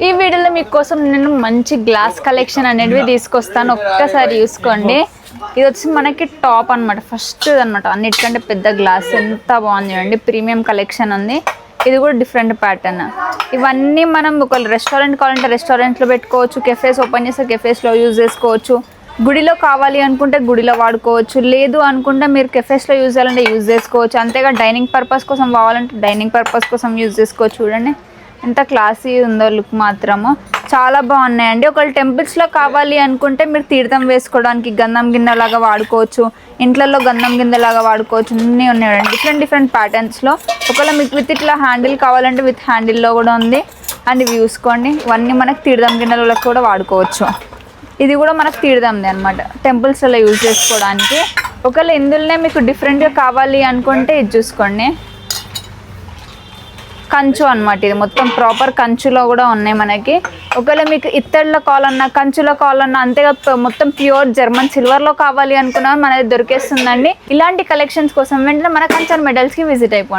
ఈ వీడియోలో మీకోసం నేను మంచి గ్లాస్ కలెక్షన్ అనేవి తీసుకొస్తాను, ఒక్కసారి చూసుకోండి. ఇది వచ్చి మనకి టాప్ అనమాట, ఫస్ట్ అనమాట, అన్నిటికంటే పెద్ద గ్లాస్. ఎంత బాగుంది చూడండి, ప్రీమియం కలెక్షన్ ఉంది. ఇది కూడా డిఫరెంట్ ప్యాటర్న్. ఇవన్నీ మనం ఒక రెస్టారెంట్ కావాలంటే రెస్టారెంట్లో పెట్టుకోవచ్చు, కెఫేస్ ఓపెన్ చేస్తే కెఫేస్లో యూజ్ చేసుకోవచ్చు, గుడిలో కావాలి అనుకుంటే గుడిలో వాడుకోవచ్చు, లేదు అనుకుంటే మీరు కెఫేస్లో యూజ్ చేయాలంటే యూజ్ చేసుకోవచ్చు. అంతేగా డైనింగ్ పర్పస్ కోసం కావాలంటే డైనింగ్ పర్పస్ కోసం యూజ్ చేసుకోవచ్చు. చూడండి ఎంత క్లాసీ ఉందో లుక్, మాత్రము చాలా బాగున్నాయండి. ఒకవేళ టెంపుల్స్లో కావాలి అనుకుంటే మీరు తీర్థం వేసుకోవడానికి గంధం గిన్నెలాగా వాడుకోవచ్చు, ఇంట్లలో గంధం గిన్నెలాగా వాడుకోవచ్చు. అన్నీ ఉన్నాయండి డిఫరెంట్ డిఫరెంట్ ప్యాటర్న్స్లో. ఒకవేళ మీకు విత్ ఇట్లా హ్యాండిల్ కావాలంటే విత్ హ్యాండిల్లో కూడా ఉంది. అండ్ ఇవి చూసుకోండి, ఇవన్నీ మనకు తీర్థం గిన్నెలకు కూడా వాడుకోవచ్చు. ఇది కూడా మనకు తీర్థంది అనమాట, టెంపుల్స్లో యూజ్ చేసుకోవడానికి. ఒకవేళ ఇందులోనే మీకు డిఫరెంట్గా కావాలి అనుకుంటే ఇది చూసుకోండి, కంచు అనమాట. ఇది మొత్తం ప్రాపర్ కంచులో కూడా ఉన్నాయి మనకి. ఒకవేళ మీకు ఇత్తడిలో కావాలన్నా కంచులో కావాలన్నా, అంతేగా మొత్తం ప్యూర్ జర్మన్ సిల్వర్లో కావాలి అనుకున్నా మనది దొరికేస్తుందండి. ఇలాంటి కలెక్షన్స్ కోసం వెంటనే మన కంచన్ మెడల్స్కి విజిట్ అయిపోండి.